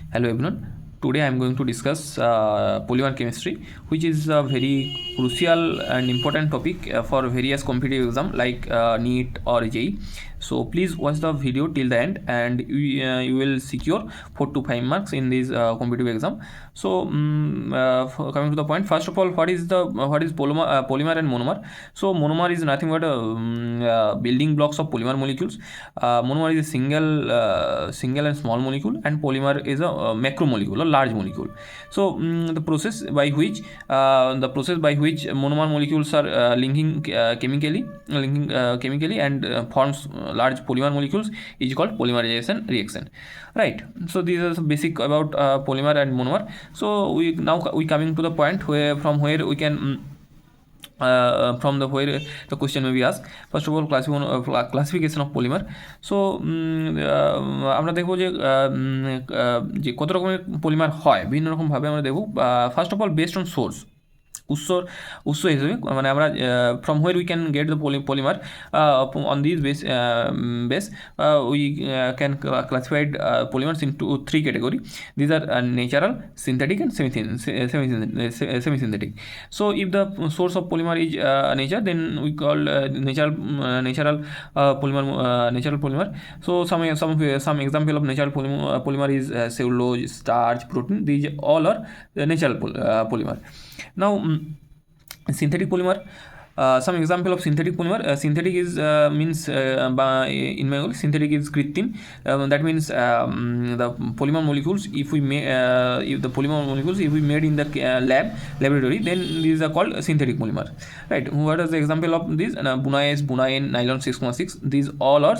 Hello everyone. Today I am going to discuss polymer chemistry, which is a very crucial and important topic for various competitive exam like Neet or JEE. So please watch the video till the end, and you will secure 4 to 5 marks in this competitive exam. So coming to the point, first of all, what is polymer and monomer? So monomer is nothing but building blocks of polymer molecules. Monomer is a single and small molecule, and polymer is a macromolecule or large molecule. So the process by which monomer molecules are linking chemically and forms large polymer molecules is called polymerization reaction, right? So these are some basic about polymer and monomer. So we coming to the point where we can where the question may be asked. First of all, classification of polymer. So আমরা দেখব যে কত রকমের polymer হয়, বিভিন্ন রকমভাবে আমরা দেখব। First of all, based on source, উৎস হিসেবে মানে আমরা from where we can get the polymer on these base we can classified polymers into 3 category. These are natural, synthetic and semi-synthetic. So if the source of polymer is nature, then we call natural polymer. So some example of natural polymer is cellulose, starch, protein. These all are natural polymer. Now synthetic polymer, some example of synthetic polymer. Synthetic is means in my own synthetic is krittim. That means the polymer molecules, if we made in the laboratory, then these are called synthetic polymer, right? What is the example of this? Buna-S, Buna-N, nylon 6,6, these all are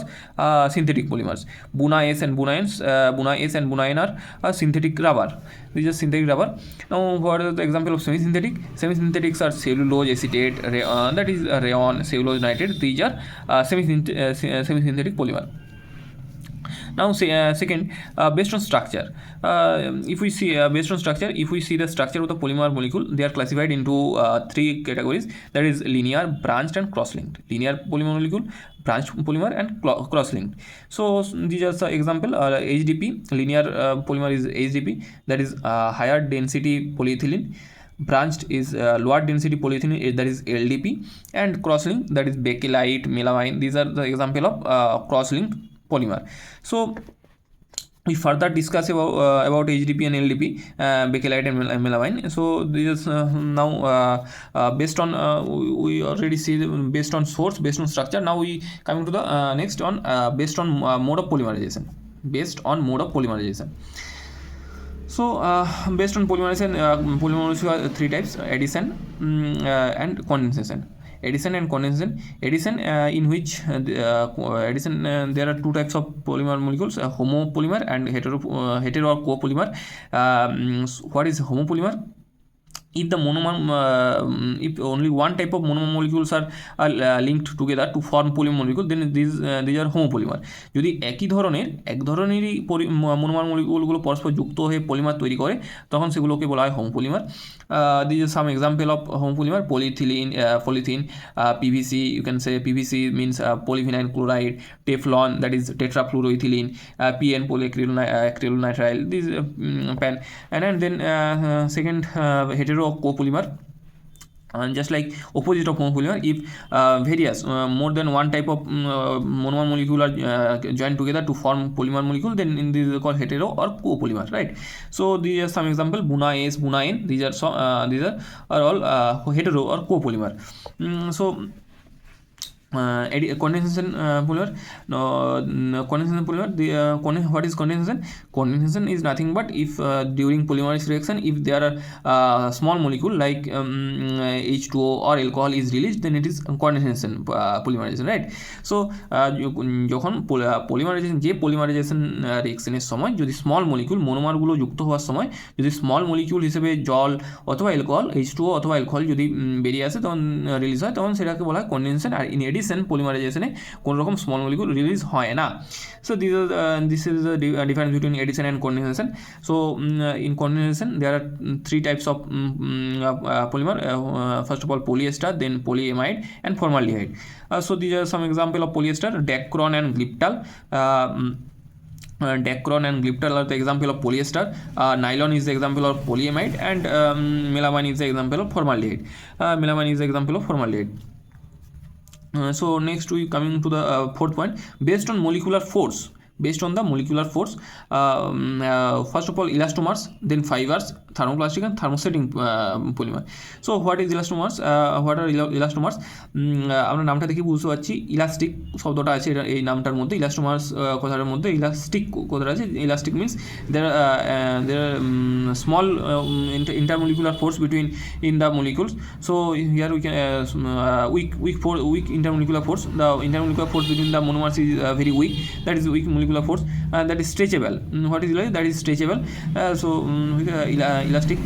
synthetic polymers. Buna-S and Buna-N are synthetic rubber. These are synthetic rubber. Now what is the example of semi-synthetic? Semi-synthetics are cellulose acetate, that is rayon, cellulose nitrate. These are semi-synthetic polymer. Now second, based on structure, if we see the structure of the polymer molecule, they are classified into 3 categories, that is linear, branched and cross-linked. Linear polymer molecule, branched polymer and cross-linked. So these are the example. HDP, linear polymer is HDP, that is higher density polyethylene. Branched is lower density polyethylene, that is LDP. And cross-linked, that is bakelite, melamine. These are the example of cross-linked polymer. So we further discuss about HDP and LDP, bakelite and melamine. So this is now based on we already see based on source, based on structure. Now we coming to the next on based on mode of polymerization. So based on polymerization, polymerization are 3 types: addition and condensation. Addition, in which there are 2 types of polymer molecules, homopolymer and hetero or copolymer. What is homopolymer? If the monomer if only one type of monomer molecules are linked together to form polymer molecule, then these are homopolymer. যদি এক ধরনেরই মোনোমার মলিকিউলগুলো পরস্পর যুক্ত হয়ে polymer তৈরি করে, তখন সেগুলোকে বলা হয় homopolymer. This is some example of homopolymer: polythene, PVC. You can say PVC means polyvinyl chloride, Teflon, that is tetrafluoroethylene, PN, polyacrylonitrile. This PAN. And then second, hetero copolymer, just like opposite of homopolymer. If various more than one type of monomer molecule are joined together to form polymer molecule, then this is called hetero or copolymer, right? So these are some example: Buna-S, Buna-N. These are all hetero or copolymer. So condensation polymer. What is condensation? Condensation is nothing but if during polymerase reaction, if there are small molecule like H2O or alcohol is released, then it is condensation polymerization, right? So যখন polymerization রিঅ্যাকশনের সময় যদি small molecule মোনোমারগুলো যুক্ত হওয়ার সময় যদি small molecule হিসেবে জল অথবা অ্যালকোহল, H2O অথবা অ্যালকোহল যদি বেরিয়ে আসে, তখন রিলিজ হয়, তখন সেটাকে বলা হয় কন্ডেনসেশন। আর ইন এডিশন পলিমারাইজেশনে কোনো রকম স্মল মলিকিউল রিলিজ হয় না। So this is the difference between addition and condensation. So in condensation there are 3 types of polymer. First of all, polyester, then polyamide and formaldehyde. So these are some example of polyester: Dacron and Glyptal. Dacron and glyptal are the example of polyester. Nylon is the example of polyamide, and melamine is the example of formaldehyde. Melamine is the example of formaldehyde. So next we coming to the fourth point, based on molecular force. Based on the molecular force, first of all, elastomers, then fibers, thermoplastic and thermosetting polymer. So what is elastomers? What are elastomers? আমরা নামটা দেখে বুঝতে পারছি elastic শব্দটা আছে এই নামটার মধ্যে, ইলাস্টোমার্স কথাটার মধ্যে ইলাস্টিক কথাটা আছে। Elastic means there are small intermolecular force between in the molecules. So here we can weak intermolecular force. The intermolecular force between the monomers is very weak. That is weak molecular force, that is stretchable. What is that is stretchable. So elastic.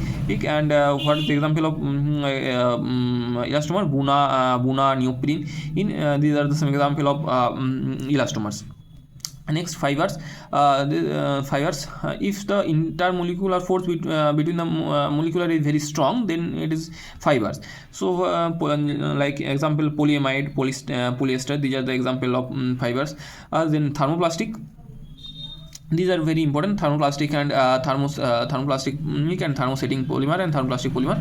And what is the example of elastomer? Buna, neoprene. These are the some example of elastomers. Next, fibers. Fibers, if the intermolecular force between the molecular is very strong, then it is fibers. So like example, polyamide, polyester, these are the example of fibers. Then thermoplastic, these are very important, thermoplastic and thermoplastic and thermosetting polymer and thermoplastic polymer.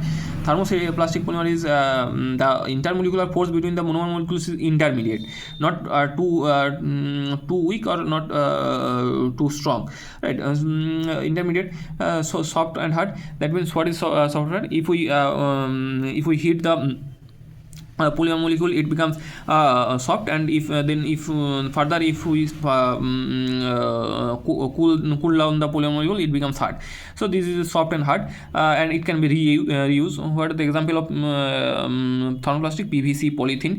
Thermoplastic polymer is the intermolecular force between the monomer molecules is intermediate, not too weak or not too strong, right? Intermediate. So soft and hard. That means what is soft and hard? If we heat the polymer molecule, it becomes soft, and if further if we cool down the polymer molecule, it becomes hard. So this is soft and hard, and it can be reused. What are the example of thermoplastic? PVC, polythene,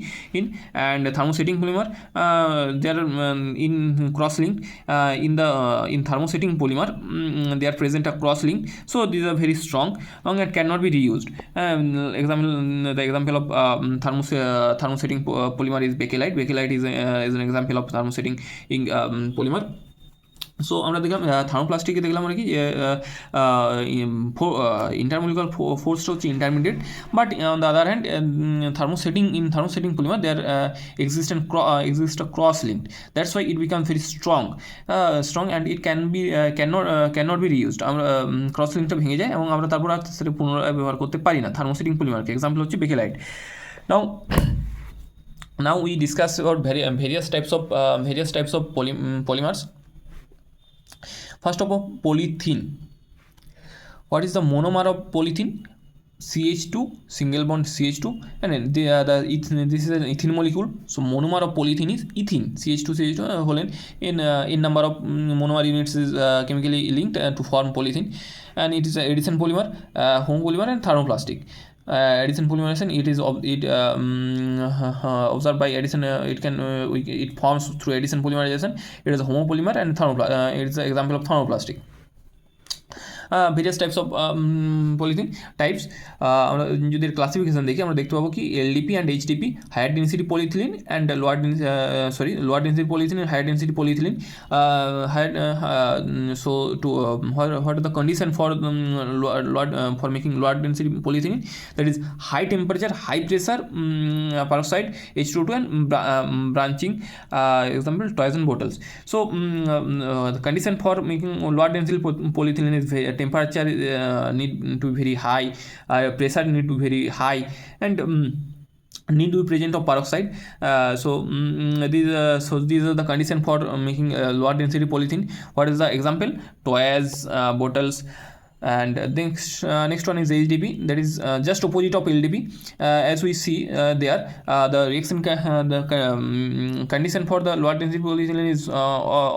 and thermosetting polymer. They are in cross link. In thermosetting polymer, they are present a cross link. So these are very strong and cannot be reused. The example of thermosetting polymer is bakelite. Bakelite is an example of thermosetting polymer. So আমরা দেখলাম থার্মোপ্লাস্টিকে দেখলাম আর কি intermolecular ফোর্সটা হচ্ছে intermediate, but on the other hand thermosetting polymer there exist a cross linked. That's why it becomes very strong and it cannot be reused. আমরা cross লিঙ্কটা ভেঙে যায় এবং আমরা তারপর আর সেটা পুনরায় ব্যবহার করতে পারি না থার্মোসেটিং পলিমারকে। এক্সাম্পল হচ্ছে Bakelite. Now we discuss about various types of polymers. First of all, polythene. What is the monomer of polythene? CH2, single bond CH2, and then this is an ethene molecule. So monomer of polythene is ethene. CH2 whole in number of monomer units is chemically linked to form polythene, and it is an addition polymer, home polymer, and thermoplastic. Addition polymerization, observed by addition. It forms through addition polymerization. It is a homopolymer, and it is an example of thermoplastic. Various types of polythene types. আমরা যদি classification দেখি আমরা দেখতে পাবো কি LDP and HDP, higher density polyethylene and lower density polyethylene, higher density polyethylene. So to what are the condition for making lower density polyethylene? That is high temperature, high pressure, peroxide, H2O2, and branching. Example, toys and bottles. So the condition for making lower density polyethylene is temperature need to be very high, pressure need to be very high, and need to be present of peroxide. These are the condition for making lower density polythene. What is the example? Toys, bottles. And next one is HDP, that is just opposite of LDP. As we see there, the reaction condition for the lower density polyethylene is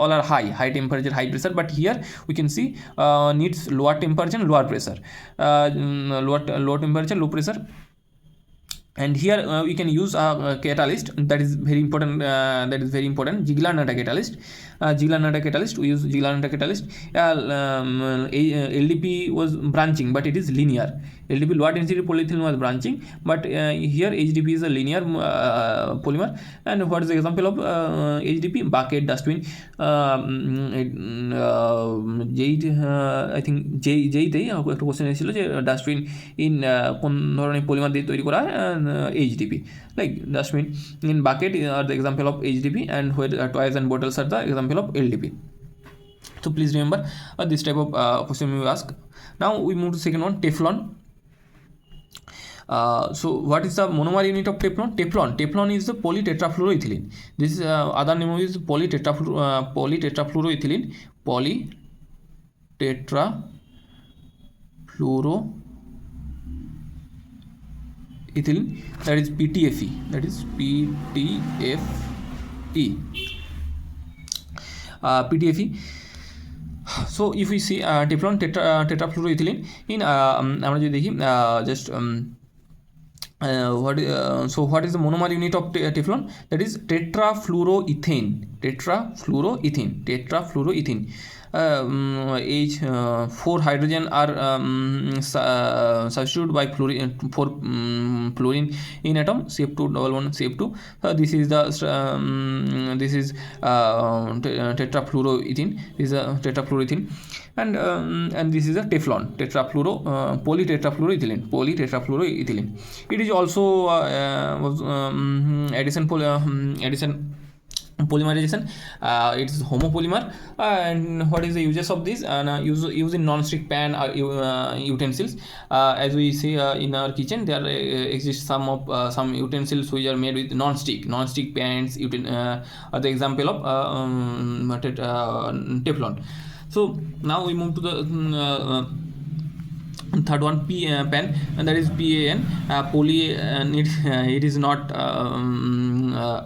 all are high temperature, high pressure, but here we can see needs lower temperature and lower pressure, low temperature, low pressure. And here we can use a catalyst that is very important. Ziegler-Natta catalyst. We use Ziegler-Natta catalyst. LDP was branching, but it is linear. LDP, lower density polyethylene, was branching, but here HDP is a linear polymer. And what is the example of HDP? Bucket, dustbin. I think যেইতেই একটা question এসেছিল যে dustbin কোন ধরনের polymer দিয়ে তৈরি করা হয়, HDP. Like dustbin in bucket are the example of HDP, and where toys and bottles are the example of LDP. So please remember this type of question we ask. Now we move to second one, Teflon. So what is the monomer unit of Teflon? Teflon is the polytetrafluoroethylene. This is other name is polytetrafluoroethylene. Polytetrafluoroethylene, that is PTFE. That is PTFE. PTFE. So if we see Teflon tetrafluoroethylene in আমরা যদি দেখি just what is the monomer unit of Teflon? That is tetrafluoroethane. Four hydrogen are substituted by fluorine in atom, CF2 CF2. This is the tetrafluoroethane. This is a tetrafluoroethane, and this is a Teflon, polytetrafluoroethylene. It is also addition polymerization. It is homopolymer. And what is the uses of this? Use in non-stick pan or utensils. As we see in our kitchen, there exists some utensils which are made with non-stick pans. Are the example of Teflon. So now we move to the third one, pan, and that is PAN. Poly. It is not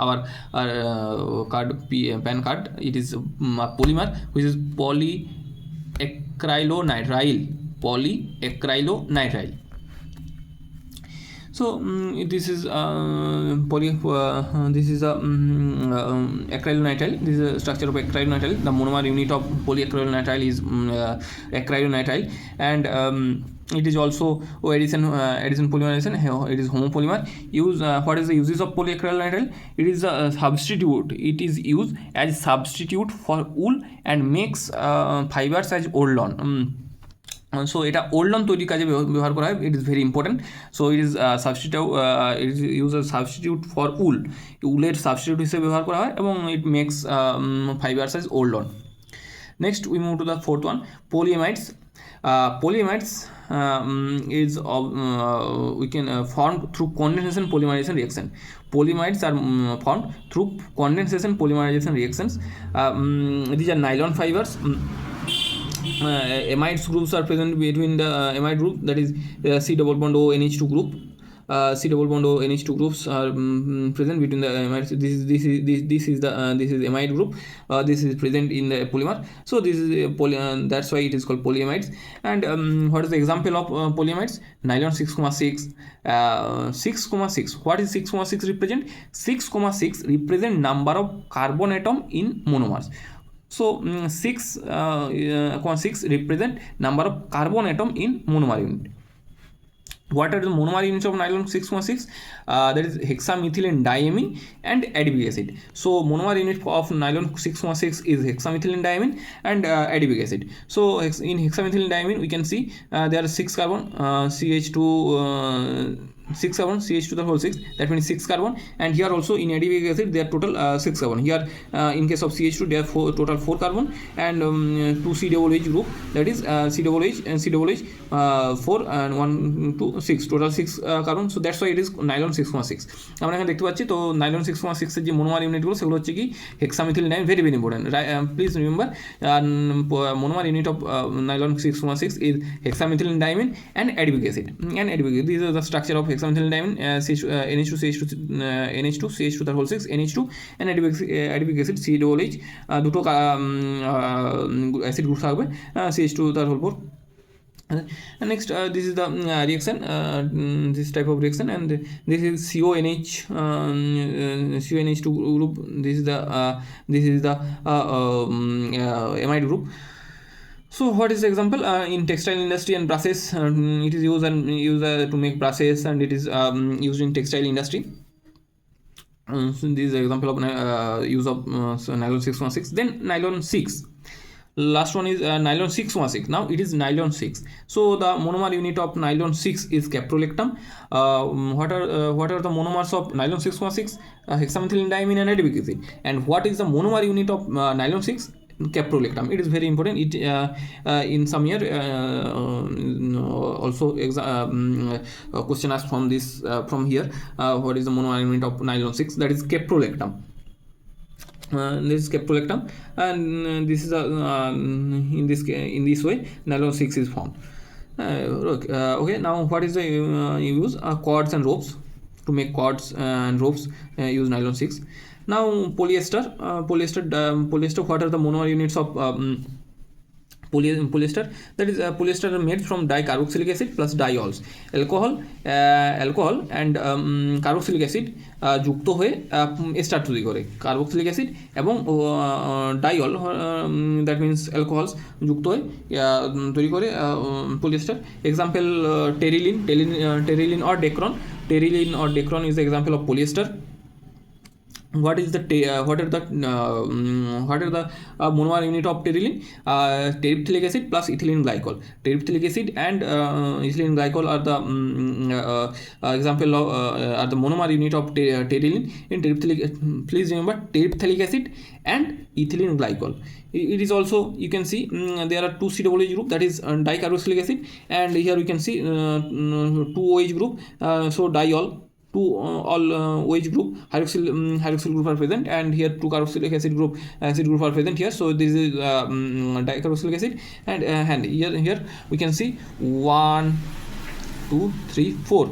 our card, pan card. It is polymer, which is polyacrylonitrile. So this is acrylonitrile. This is a structure of acrylonitrile. The monomer unit of polyacrylonitrile is acrylonitrile, and it is also addition polymerization. It is homopolymer. What is the uses of polyacrylonitrile? It is a substitute. It is used as substitute for wool and makes fibers as oldon. So এটা orlon তৈরির কাজে ব্যবহার করা হয়। It is very important. So it is it is use a substitute for উলের substitute হিসেবে ব্যবহার করা হয়, এবং it makes fiber size orlon. Next we move to the fourth one, polyamides. Polyamides is we can formed through condensation polymerization reaction. Polyamides are formed through condensation polymerization reactions. These are nylon fibers. Amides groups are present between the amide group, that is C double bond O NH2 group. C double bond O NH2 groups are present between the amides. This is amide group. This is present in the polymer. So this is that's why it is called polyamides. And what is the example of polyamides? Nylon 6,6. 6,6. What is 6,6 represent? 6,6 represent number of carbon atom in monomers. So 6,6 represent number of carbon atom in monomer unit. What are the monomer units of nylon 6,6? That is hexamethylene diamine and adipic acid. So monomer unit of nylon 6,6 is hexamethylene diamine and adipic acid. So in hexamethylene diamine we can see there are 6 carbon, CH2 6 carbon, CH2 the whole 6, that means 6 carbon. And here also in adipic acid there are total 6 carbon. Here in case of CH2 there are total 4 carbon, and 2 COOH group, that is COOH and COOH 4 and 1 2 6, total 6 carbon. So that's why it is nylon 6,6. আমরা এখানে দেখতে পাচ্ছি। তো nylon 6,6 এর যে মোনোমার ইউনিটগুলো সেগুলো হচ্ছে কি hexamethylene diamine, very very important. Please remember monomer unit of nylon 6,6 is hexamethylene diamine and adipic acid. These are the structure of hexamethylene diamine, NH2 CH2 the whole 6 NH2, and adipic acid COOH দুটো acid group থাকবে, CH2 তার whole 4. And next this is the reaction, this type of reaction, and this is CONH2 group. This is the amide group. So what is the example? In textile industry and brushes, it is used to make brushes, and it is used in textile industry. So this is the example of use of nylon 6,6. Then nylon 6. Last one is nylon 6,6. Now it is nylon 6. So the monomer unit of nylon 6 is caprolactam. What are the monomers of nylon 6,6? Hexamethylene diamine and adipic acid. And what is the monomer unit of nylon 6? caprolactam. It is very important. It in some year also question asked from this from here, what is the monomer unit of nylon 6? That is caprolactam. This is caprolactam, and this is in this way nylon 6 is formed. Okay, now what is the use? Cords and ropes. To make cords and ropes, use nylon 6. Now polyester. What are the monomer units of polyester? That is polyester made from dicarboxylic acid plus diols. alcohol and carboxylic acid যুক্ত হয়ে ester তৈরি করে। Carboxylic acid এবং ডাইল, that means alcohols যুক্ত হয়ে তৈরি করে polyester. Example Terylene or ডেক্রন. Terilin or Decron is the example of polyester. What are the monomer unit of terilin? Terephthalic acid plus ethylene glycol. Terephthalic acid and ethylene glycol are the example of are the monomer unit of terilin. In terephthalic, please remember terephthalic acid and ethylene glycol. It is also, you can see there are two COOH group, that is dicarboxylic acid, and here we can see two OH group, so diol. Two all OH group, hydroxyl group are present, and here two carboxylic acid group are present here. So this is dicarboxylic acid, and here we can see 1 2 3 4.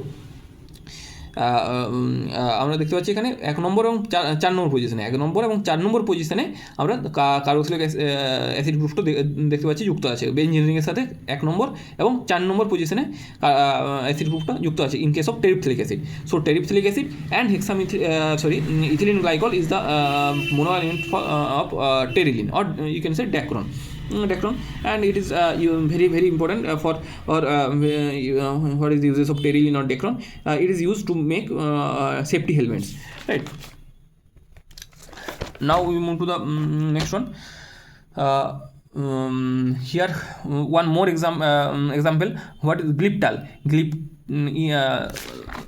আমরা দেখতে পাচ্ছি এখানে 1 নম্বর এবং 4 নম্বর পজিশনে, 1 নম্বর এবং 4 নম্বর পজিশনে আমরা carboxylic acid গ্রুপটা দেখতে পাচ্ছি যুক্ত আছে বেনজিনের সাথে 1 নম্বর এবং 4 নম্বর পজিশনে অ্যাসিড গ্রুপটা যুক্ত আছে in case of terephthalic acid. So terephthalic acid and ethylene glycol is the monomer unit of terilin, or you can say Decron, and it is very important for what is the uses of terilin or Decron. It is used to make safety helmets, right? Now we move to the next one. Here one more example. What is gliptal?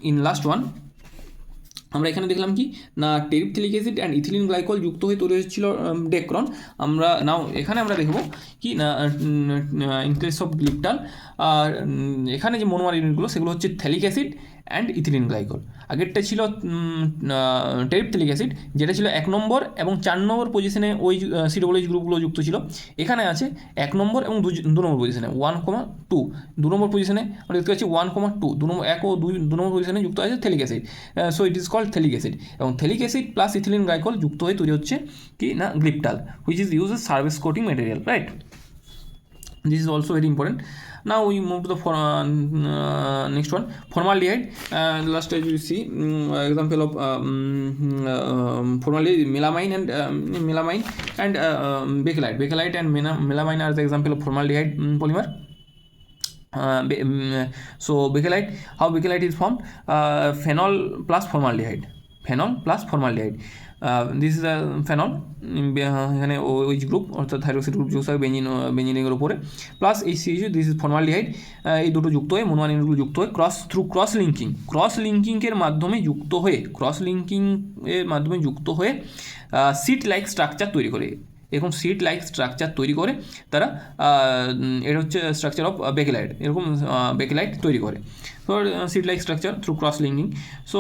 In last one আমরা এখানে দেখলাম কি না টেরিফথ্যালিক acid and ethylene glycol যুক্ত হয়ে তৈরি হচ্ছিল ডেক্রন। এখানে আমরা দেখব কি না ইন কেস অফ গ্লিপটাল এখানে যে মোনোমার ইউনিটগুলো সেগুলো হচ্ছে phthalic acid and ethylene glycol. আগেরটা ছিল টেরিফথ্যালিক অ্যাসিড, যেটা ছিল 1 নম্বর এবং 4 নম্বর পজিশনে ওই COOH গ্রুপগুলো যুক্ত ছিল। এখানে আছে 1 নম্বর এবং 2 নম্বর পজিশনে 1,2, 2 নম্বর পজিশনে আমরা দেখতে পাচ্ছি 1,2, 1 ও 2 নম্বর পজিশনে যুক্ত আছে phthalic acid. So it is called phthalic acid, এবং phthalic acid plus ethylene glycol যুক্ত হয়ে তৈরি হচ্ছে কি না glyptal, which is use as surface coating material, right? This is also very important. Now we move to the next one, formaldehyde. Last as you see example of formaldehyde, melamine and bakelite and melamine are the example of formaldehyde polymer. So bakelite, how bakelite is formed? Phenol plus formaldehyde. This is a phenol, এখানে OH group অর্থাৎ hydroxide group যুক্ত হয় বেঞ্জিনের উপরে, plus এই CH, this is formaldehyde. এই দুটো যুক্ত হয়ে মোনোমার ইউনিটগুলো যুক্ত হয়ে ক্রস লিঙ্কিংয়ের মাধ্যমে যুক্ত হয়ে সিট লাইক স্ট্রাকচার তৈরি করে। এরকম সিট লাইক স্ট্রাকচার তৈরি করে তারা, এটা হচ্ছে স্ট্রাকচার অফ বেকেলাইট, এরকম বেকেলাইট তৈরি করে for sheet like structure through cross linking. So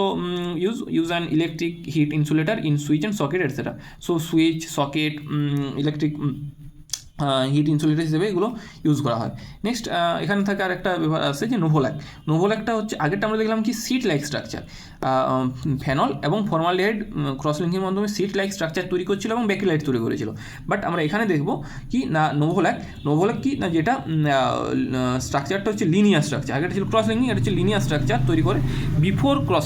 use an electric heat insulator in switch and socket etc. So switch, socket, electric heat insulator হিসেবে এগুলো ইউজ করা হয়। নেক্সট এখানে থাকে আর একটা ব্যাপার আছে যে নোভোল্যাকটা হচ্ছে, আগেরটা আমরা দেখলাম কি সিট লাইক স্ট্রাকচার, ফেনল এবং ফর্মালডিহাইড ক্রস লিঙ্কের মাধ্যমে সিট লাইক স্ট্রাকচার তৈরি করছিল এবং বেকেলাইট তৈরি করেছিল। বাট আমরা এখানে দেখব কি না নোভোল্যাক কি না, যেটা স্ট্রাকচারটা হচ্ছে লিনিয়ার স্ট্রাকচার, আগেটা ছিল ক্রস লিঙ্কিং, এটা হচ্ছে লিনিয়ার স্ট্রাকচার তৈরি করে বিফোর ক্রস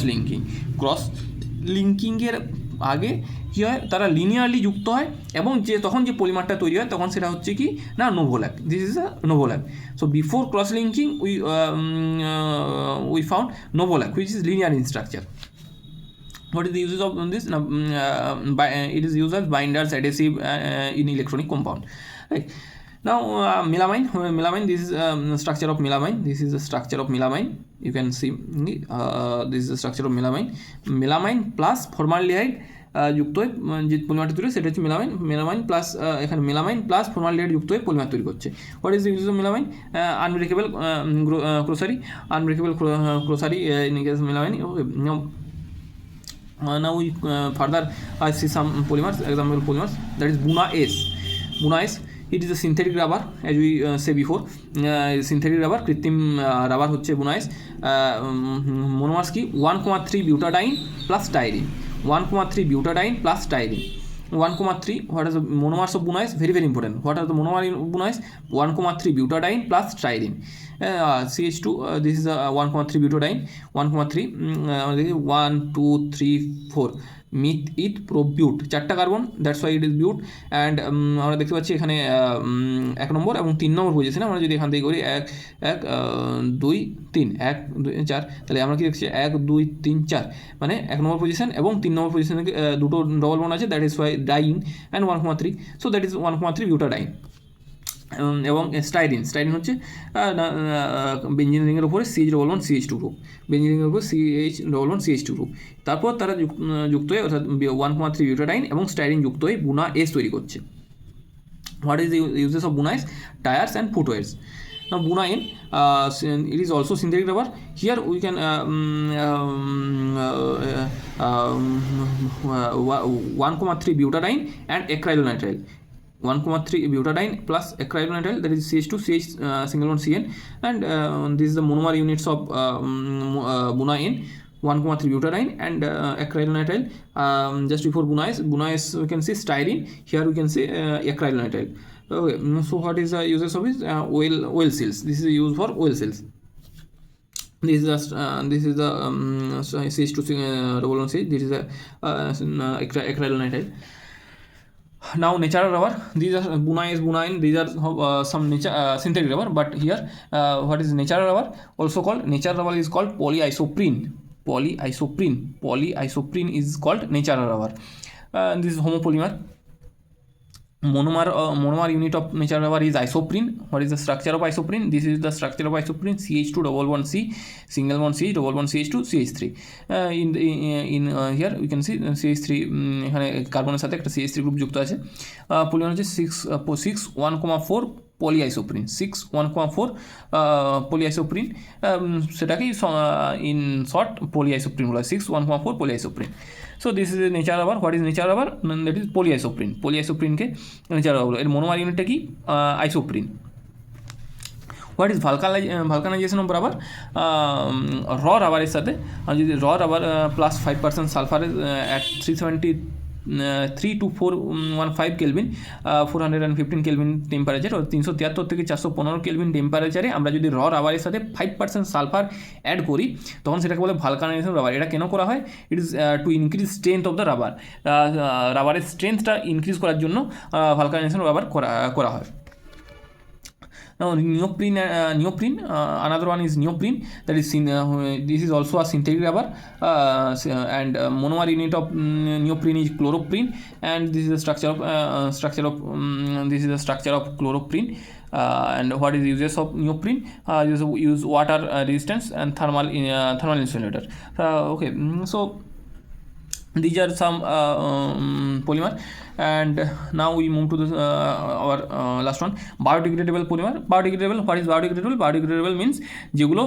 লিঙ্কিংয়ের আগে কী হয়, তারা লিনিয়ারলি যুক্ত হয় এবং তখন যে পলিমারটা তৈরি হয় তখন সেটা হচ্ছে কি না novolac. This is a novolac. So before cross linking we found novolac which is linear in structure. What is the uses of this? It is used as binders, adhesive in electronic compound, right? Now melamine, this is structure of melamine. You can see this is the structure of melamine plus formaldehyde যুক্ত হয়ে যে পলিমারটি তৈরি সেটা হচ্ছে melamine plus এখানে melamine plus formaldehyde যুক্ত হয়ে polymer তৈরি করছে। What is the use of melamine? Unbreakable crockery in case melamine. Okay. Now we further see some polymers, example polymers, that is Buna S. Buna S, it is a synthetic rubber, as we say before. Synthetic rubber, কৃত্রিম rubber হচ্ছে Buna S. Monomers কি 1,3 butadiene plus styrene, 1,3 butadiene plus styrene. 1,3, what is the monomers of Buna S? Very very important. What are the monomers in Buna S? 1,3 butadiene plus styrene. CH2, this is 1,3 butadiene, 1,3 1 2 3 4 myth ইথ pro বিউট, 4টা carbon, that's why it is বিউট। And আমরা দেখতে পাচ্ছি এখানে 1 নম্বর এবং 3 নম্বর পজিশনে আমরা যদি এখান থেকে করি 1 2 3 1 2 4, তাহলে আমরা কি দেখছি 1 2 3 4, মানে 1 নম্বর পজিশন এবং 3 নম্বর পজিশনে দুটো ডবল বন্ড আছে, that is y diene and 1,3, so that is 1,3 butadiene. এবং স্টাইরিন হচ্ছে বেঞ্জিন রিংয়ের উপরে CH double bond CH2 group, benzene রিংয়ের উপরে CH double bond CH2 group, তারপর তারা যুক্ত হয়ে অর্থাৎ 1,3 বিউটাডাইন এবং স্টাইরিন যুক্ত হয়ে বুনা এস তৈরি করছে। What is the uses of Buna S? Tyres and footwears. Now Buna N, it is also synthetic rubber. Here we can 1,3 butadiene and acrylonitrile. 1,3 butadiene plus acrylonitrile, that is CH2 CH single bond CN, and this is the monomer units of Buna N, 1,3 butadiene and acrylonitrile. Just before Buna S we can see styrene, here we can see acrylonitrile. Okay, so what is the uses of it? Oil seals. This is used for oil seals. This is the CH2 double bond CH. This is the acrylonitrile. Now natural rubber, these are Buna N, these are some synthetic rubber, but here what is natural rubber? Also called natural rubber is called polyisoprene. Polyisoprene is called natural rubber. This is homopolymer. Monomer unit of natural rubber is isoprene. What is the structure of isoprene? This is the structure of isoprene: CH2 double bond C, single bond CH, double bond CH2, CH3. In here we can see CH3 এখানে কার্বনের সাথে একটা CH3 group যুক্ত আছে। Polymer হচ্ছে 1,4 polyisoprene, 1,4 polyisoprene, সেটাকেই in short polyisoprene বলা হয়, 1,4 polyisoprene. So this is a natural rubber. What is natural rubber? That is polyisoprene. Polyisoprene-কে natural rubber বলে। এর মোনোমার ইউনিটটা কি? isoprene. What is vulcanization of rubber? Raw রাবারের সাথে যদি raw rubber plus 5% sulphur at 373 to 415 kelvin, 415 kelvin temperature, 373 থেকে 415 kelvin টেম্পারেচারে আমরা যদি র রাবারের সাথে 5% সালফার অ্যাড করি তখন সেটাকে বলে ভালকানাইজেশন রাবার। এটা কেন করা হয়? It is to increase strength of the rubber. রাবারের স্ট্রেংথটা ইনক্রিজ করার জন্য ভালকানাইজেশন রাবার করা হয়। Now neoprene, another one is neoprene, that is this is also a synthetic rubber, and monomer unit of neoprene is chloroprene, and this is the structure of chloroprene. And what is the uses of neoprene? Use water resistance and thermal insulator. Okay, so these are some polymer, and now we move to our last one, biodegradable polymer. What is biodegradable? Biodegradable means যেগুলো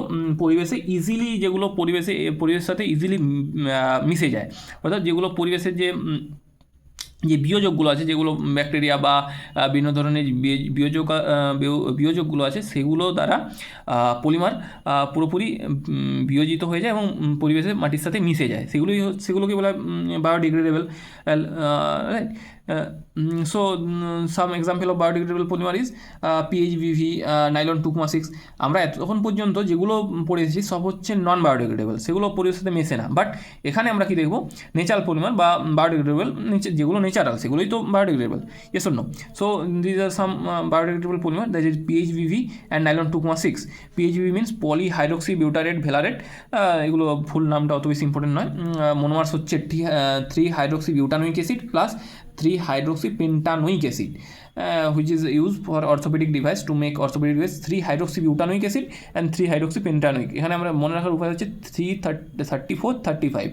পরিবেশের সাথে easily মিশে যায়, অর্থাৎ যেগুলো পরিবেশের যে বিয়োজকগুলো আছে, যেগুলো ব্যাকটেরিয়া বা বিভিন্ন ধরনের বিয়োজকগুলো আছে সেগুলো দ্বারা পলিমার পুরোপুরি বিয়োজিত হয়ে যায় এবং পরিবেশের মাটির সাথে মিশে যায়, সেগুলোকে বলা হয় biodegradable, right? So some example of biodegradable polymer is PHBV, nylon 2,6. আমরা এতক্ষণ পর্যন্ত যেগুলো পড়েছি সব হচ্ছে নন বায়োডিগ্রেডেবল, সেগুলো পরিবেশের সাথে মেশে না। বাট এখানে আমরা কি দেখব? ন্যাচারাল পলিমার বা বায়োডিগ্রেডেবল, যেগুলো ন্যাচারাল সেগুলোই তো biodegradable, yes or no? So these are some biodegradable polymer, that is PHBV and nylon 2,6. PHBV means polyhydroxy butyrate valerate, এগুলো ফুল নামটা অত বেশি ইম্পর্টেন্ট নয়। মোনোমার্স হচ্ছে 3 hydroxy butanoic acid plus 3 hydroxypentanoic acid, which is used for orthopedic device to make orthopedic device, 3 hydroxybutanoic acid and 3 hydroxypentanoic. এখানে আমরা মনে রাখার উপায় হচ্ছে 33435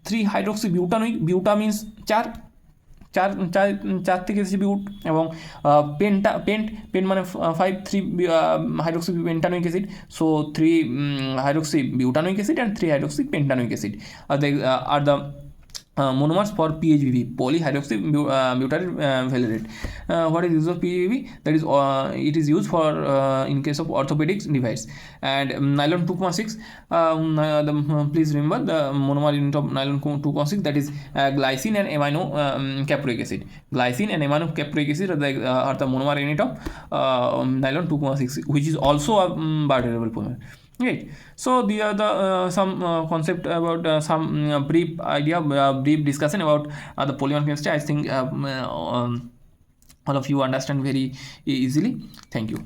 3 হাইড্রক্সি বিউটানোইক, বিউটা মিনস 4, চার চার চার থেকে এসেছে বিউট, এবং পেন্ট মানে 5, 3 hydroxy pentanoic acid, so 3 hydroxy butanoic acid and 3 hydroxy pentanoic acid are the monomers for PHBV, polyhydroxy butyryl valerate. What is use of PHBV? That is it is used for in case of orthopedics device. And nylon 2.6, please remember the monomer unit of nylon 2.6, that is glycine and amino caproic acid. Glycine and amino caproic acid are the monomer unit of nylon 2.6, which is also a biodegradable polymer. Right, so these are the some concept about some brief idea, brief discussion about the polymer chemistry. I think all of you understand very easily. Thank you.